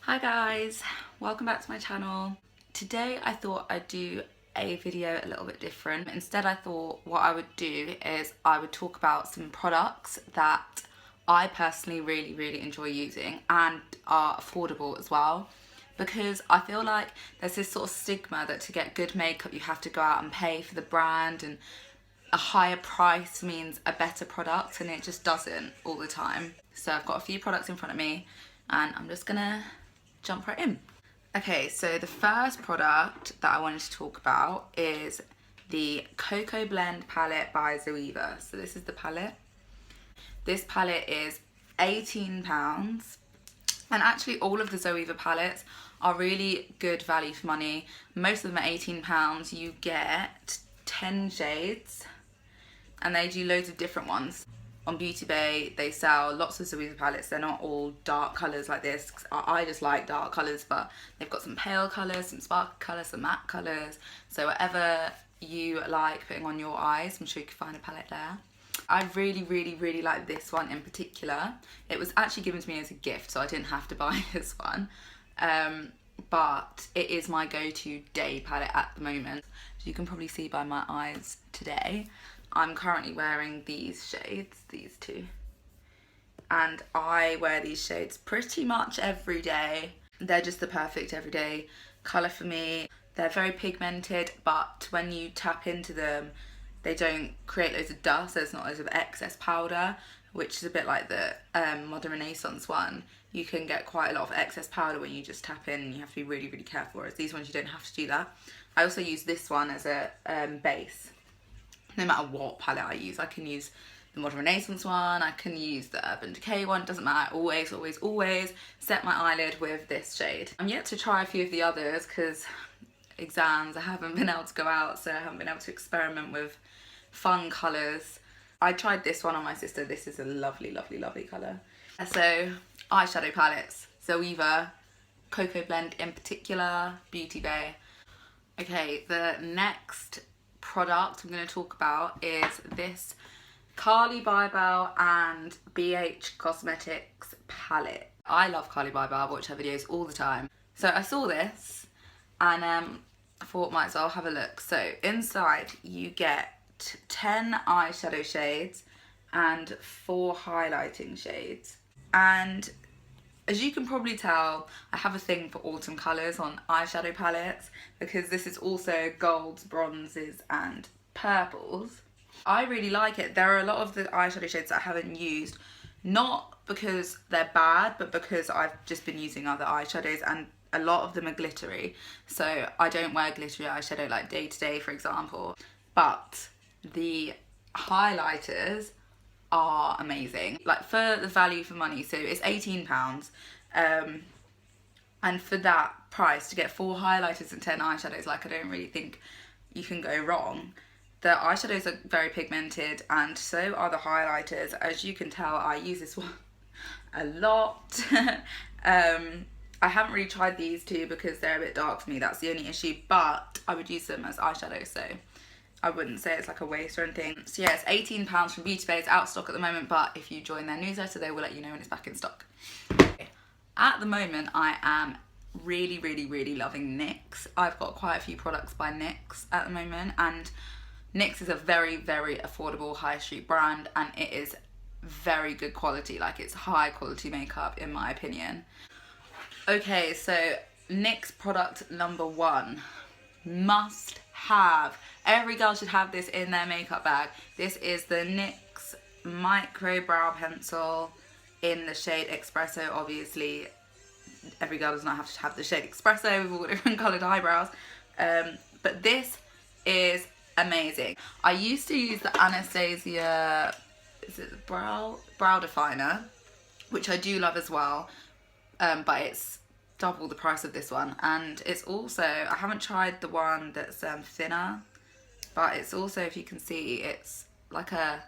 Hi guys, welcome back to my channel. Today I thought I'd do a video a little bit different. Instead I thought what I would do is I would talk about some products that I personally really enjoy using and are affordable as well, because I feel like there's this sort of stigma that to get good makeup you have to go out and pay for the brand, and a higher price means a better product, and it just doesn't all the time. So I've got a few products in front of me and I'm just gonna jump right in. Okay, so the first product that I wanted to talk about is the Cocoa Blend palette by Zoeva. So this is the palette. This palette is £18, and actually all of the Zoeva palettes are really good value for money. Most of them are £18. You get 10 shades and they do loads of different ones. On Beauty Bay, they sell lots of Zoeva palettes. They're not all dark colours like this. I just like dark colours, but they've got some pale colours, some sparkly colours, some matte colours. So whatever you like putting on your eyes, I'm sure you can find a palette there. I really like this one in particular. It was actually given to me as a gift, so I didn't have to buy this one. But it is my go-to day palette at the moment. As you can probably see by my eyes today, I'm currently wearing these shades, these two. And I wear these shades pretty much every day. They're just the perfect everyday colour for me. They're very pigmented, but when you tap into them, they don't create loads of dust. There's not loads of excess powder, which is a bit like the Modern Renaissance one. You can get quite a lot of excess powder when you just tap in, and you have to be really careful, whereas these ones you don't have to do that. I also use this one as a base. No matter what palette I use, I can use the Modern Renaissance one, I can use the Urban Decay one, doesn't matter. I always set my eyelid with this shade. I'm yet to try a few of the others because exams, I haven't been able to go out, so I haven't been able to experiment with fun colours. I tried this one on my sister. This is a lovely colour. So, eyeshadow palettes, Zoeva, Cocoa Blend in particular, Beauty Bay. Okay, the next product I'm going to talk about is this Carli Bybel and BH Cosmetics palette. I love Carli Bybel, I watch her videos all the time. So I saw this and I thought might as well have a look. So inside you get 10 eyeshadow shades and 4 highlighting shades. And as you can probably tell, I have a thing for autumn colours on eyeshadow palettes because this is also golds, bronzes and purples. I really like it. There are a lot of the eyeshadow shades that I haven't used, not because they're bad, but because I've just been using other eyeshadows and a lot of them are glittery. So I don't wear glittery eyeshadow like day to day, for example. But the highlighters are amazing, like for the value for money. So it's £18, and for that price to get 4 highlighters and 10 eyeshadows, like I don't really think you can go wrong. The eyeshadows are very pigmented and so are the highlighters. As you can tell, I use this one a lot. I haven't really tried these two because they're a bit dark for me, that's the only issue, but I would use them as eyeshadow, so I wouldn't say it's like a waste or anything. So yeah, it's £18 from Beauty Bay. It's out of stock at the moment, but if you join their newsletter, they will let you know when it's back in stock. At the moment, I am really loving NYX. I've got quite a few products by NYX at the moment, and NYX is a very affordable high street brand, and it is very good quality. Like, it's high quality makeup in my opinion. Okay, so NYX product number 1. Must have. Every girl should have this in their makeup bag. This is the NYX Micro Brow Pencil in the shade Espresso. Obviously, every girl does not have to have the shade Espresso with all different coloured eyebrows. But this is amazing. I used to use the Anastasia, is it the brow definer, which I do love as well. But it's double the price of this one, and it's also, I haven't tried the one that's thinner, but it's also, if you can see, it's like a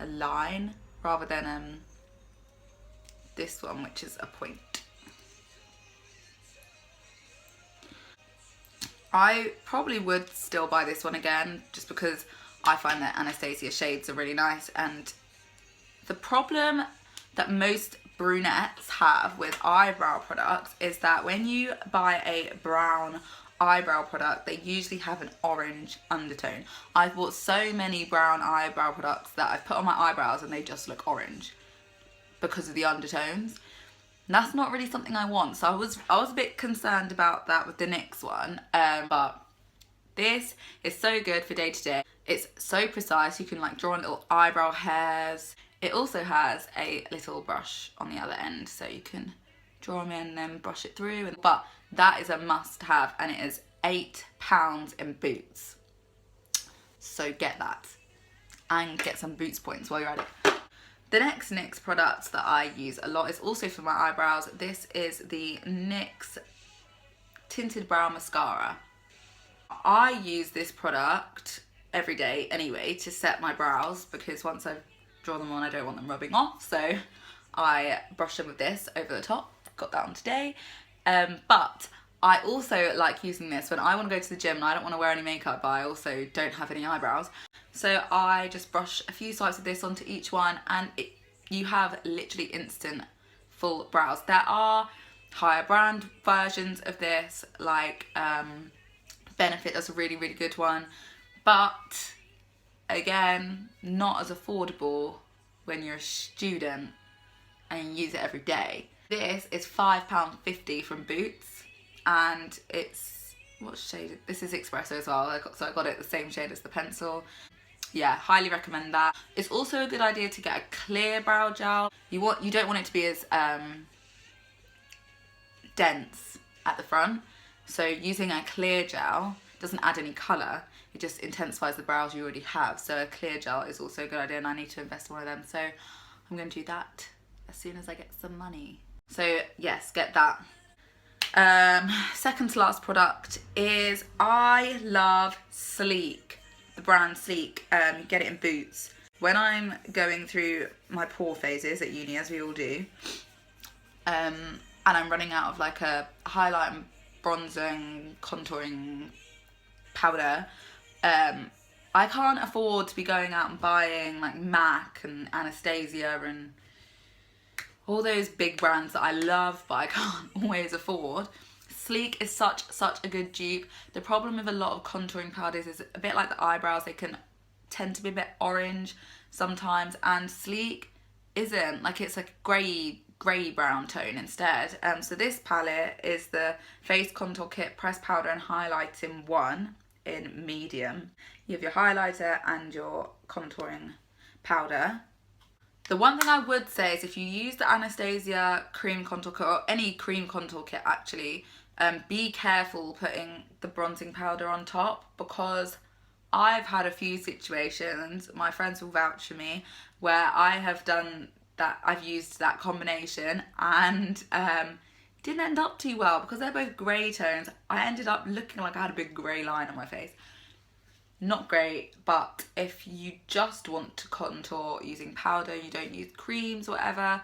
line rather than this one, which is a point. I probably would still buy this one again just because I find that Anastasia shades are really nice, and the problem that most brunettes have with eyebrow products is that when you buy a brown eyebrow product, they usually have an orange undertone. I've bought so many brown eyebrow products that I've put on my eyebrows and they just look orange because of the undertones. And that's not really something I want, so I was a bit concerned about that with the NYX one, but this is so good for day to day. It's so precise, you can like draw on little eyebrow hairs. It also has a little brush on the other end, so you can draw them in and then brush it through. But that is a must have, and it is £8 in Boots. So get that and get some Boots points while you're at it. The next NYX product that I use a lot is also for my eyebrows. This is the NYX Tinted Brow Mascara. I use this product every day anyway to set my brows, because once I've drawn them on I don't want them rubbing off, so I brush them with this over the top. Got that on today. But I also like using this when I want to go to the gym and I don't want to wear any makeup, but I also don't have any eyebrows. So I just brush a few swipes of this onto each one, and you have literally instant full brows. There are higher brand versions of this, like Benefit does a really, really good one. But again, not as affordable when you're a student and you use it every day. This is £5.50 from Boots, and it's, what shade? This is espresso as well, so I got it the same shade as the pencil. Yeah, highly recommend that. It's also a good idea to get a clear brow gel. You don't want it to be as dense at the front, so using a clear gel doesn't add any colour, it just intensifies the brows you already have. So a clear gel is also a good idea, and I need to invest in one of them, so I'm going to do that as soon as I get some money. So yes, get that. Second to last product is, I love Sleek, the brand Sleek. You get it in Boots. When I'm going through my pore phases at uni, as we all do, and I'm running out of like a highlight and bronzing, contouring powder, I can't afford to be going out and buying like MAC and Anastasia and all those big brands that I love but I can't always afford. Sleek is such a good dupe. The problem with a lot of contouring powders is a bit like the eyebrows, they can tend to be a bit orange sometimes, and Sleek isn't. Like, it's like grey brown tone instead. So this palette is the Face Contour Kit Press Powder and Highlight in one in medium. You have your highlighter and your contouring powder. The one thing I would say is, if you use the Anastasia cream contour kit, or any cream contour kit actually, be careful putting the bronzing powder on top, because I've had a few situations, my friends will vouch for me, where I have done that, I've used that combination and didn't end up too well, because they're both grey tones. I ended up looking like I had a big grey line on my face. Not great, but if you just want to contour using powder, you don't use creams or whatever,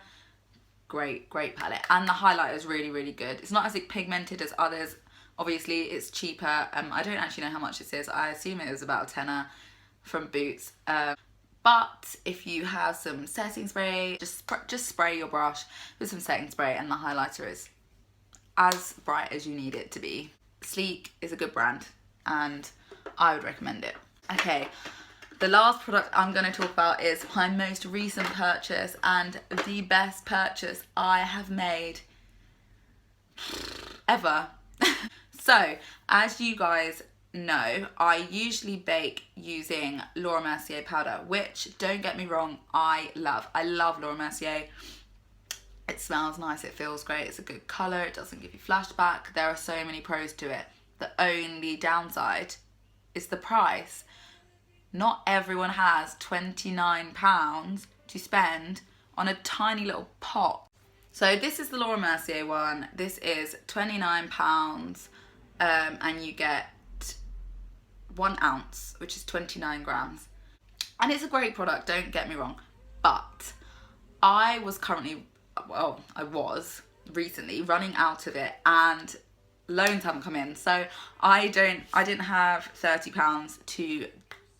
great palette. And the highlighter is really good. It's not as pigmented as others. Obviously it's cheaper. I don't actually know how much this is. I assume it was about a tenner from Boots. But if you have some setting spray, just spray your brush with some setting spray, and the highlighter is as bright as you need it to be. Sleek is a good brand and I would recommend it. Okay, the last product I'm going to talk about is my most recent purchase and the best purchase I have made ever. So, as you guys know, I usually bake using Laura Mercier powder, which, don't get me wrong, I love. I love Laura Mercier. It smells nice, it feels great, it's a good colour, it doesn't give you flashback. There are so many pros to it. The only downside is the price. Not everyone has £29 to spend on a tiny little pot. So this is the Laura Mercier one. This is £29, and you get 1 ounce, which is 29 grams. And it's a great product, don't get me wrong. But I was recently running out of it, and loans haven't come in, so I didn't have £30 to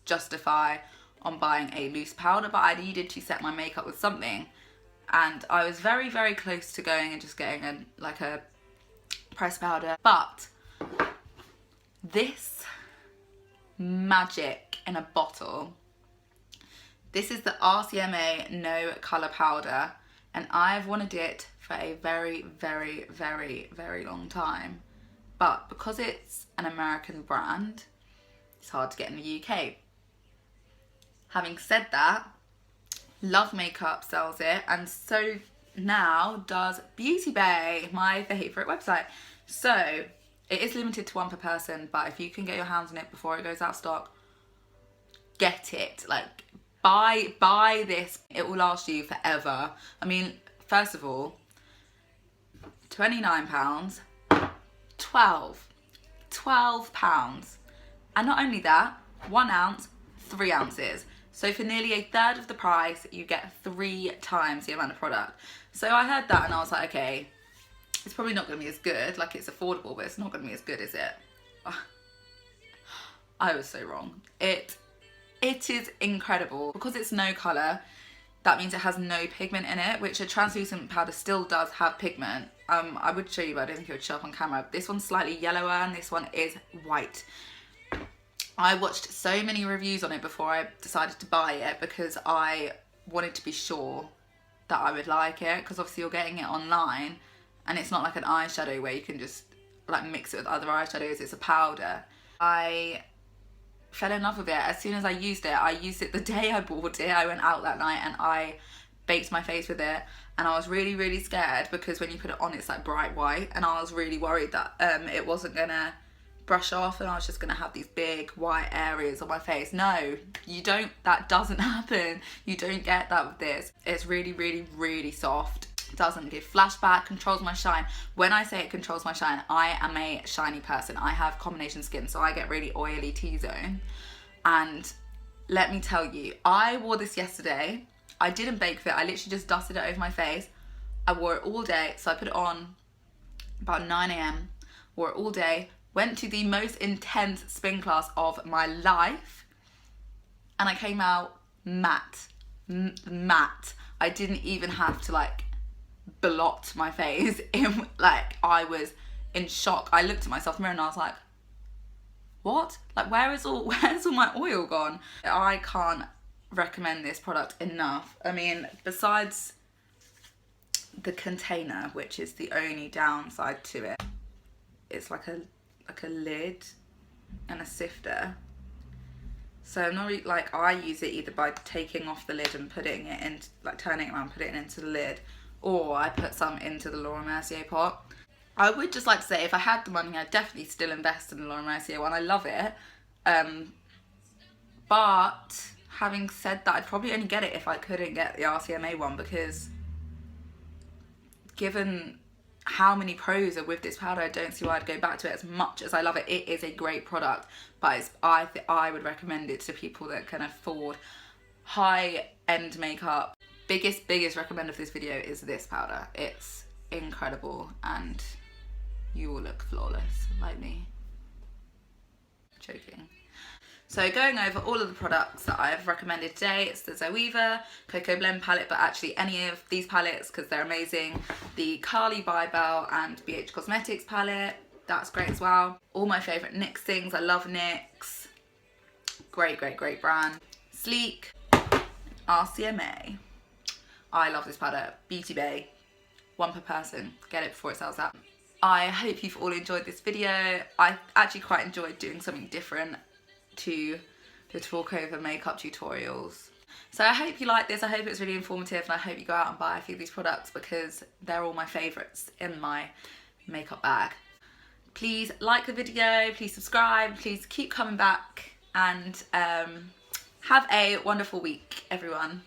justify on buying a loose powder, but I needed to set my makeup with something and I was very, very close to going and just getting a pressed powder, but this magic in a bottle. This is the RCMA No Colour Powder, and I've wanted it for a very, very, very, very long time. But because it's an American brand, it's hard to get in the UK. Having said that, Love Makeup sells it, and so now does Beauty Bay, my favourite website. So it is limited to one per person, but if you can get your hands on it before it goes out of stock, get it. Like, buy this. It will last you forever. I mean, first of all, £29, 12 pounds. And not only that, 1 ounce, 3 ounces. So for nearly a third of the price, you get 3 times the amount of product. So I heard that and I was like, okay, it's probably not going to be as good. Like, it's affordable, but it's not going to be as good, is it? I was so wrong. It is incredible. Because it's no colour, that means it has no pigment in it, which a translucent powder still does have pigment. I would show you, but I don't think it would show up on camera. This one's slightly yellower and this one is white. I watched so many reviews on it before I decided to buy it because I wanted to be sure that I would like it, because obviously you're getting it online and it's not like an eyeshadow where you can just like mix it with other eyeshadows. It's a powder. I fell in love with it as soon as I used it the day I bought it. I went out that night and I baked my face with it, and I was really, really scared because when you put it on it's like bright white, and I was really worried that it wasn't gonna brush off and I was just gonna have these big white areas on my face. No, you don't. That doesn't happen. You don't get that with this. It's really, really, really soft. It doesn't give flashback, controls my shine. When I say it controls my shine, I am a shiny person. I have combination skin, so I get really oily T-zone. And let me tell you, I wore this yesterday. I didn't bake with it. I literally just dusted it over my face. I wore it all day. So I put it on about 9 a.m. Wore it all day. Went to the most intense spin class of my life, and I came out matte. Matte. I didn't even have to like blot my face. Like, I was in shock. I looked at myself in the mirror and I was like, what? Like, where's all my oil gone? I can't recommend this product enough. I mean, besides the container, which is the only downside to it, it's like a lid and a sifter. So I'm not really, like, I use it either by taking off the lid and putting it in, like turning it around, putting it into the lid, or I put some into the Laura Mercier pot. I would just like to say, if I had the money, I'd definitely still invest in the Laura Mercier one. I love it. But having said that, I'd probably only get it if I couldn't get the RCMA one, because given how many pros are with this powder, I don't see why I'd go back to it. As much as I love it, it is a great product, but I would recommend it to people that can afford high-end makeup. Biggest recommend of this video is this powder. It's incredible and you will look flawless like me. Joking. So going over all of the products that I've recommended today, it's the Zoeva Cocoa Blend palette, but actually any of these palettes because they're amazing. The Carly Bybel and BH Cosmetics palette, that's great as well. All my favourite NYX things. I love NYX. Great brand. Sleek, RCMA. I love this powder. Beauty Bay, one per person. Get it before it sells out. I hope you've all enjoyed this video. I actually quite enjoyed doing something different to the talk over makeup tutorials. So I hope you like this. I hope it was really informative, and I hope you go out and buy a few of these products because they're all my favourites in my makeup bag. Please like the video, please subscribe, please keep coming back, and have a wonderful week, everyone.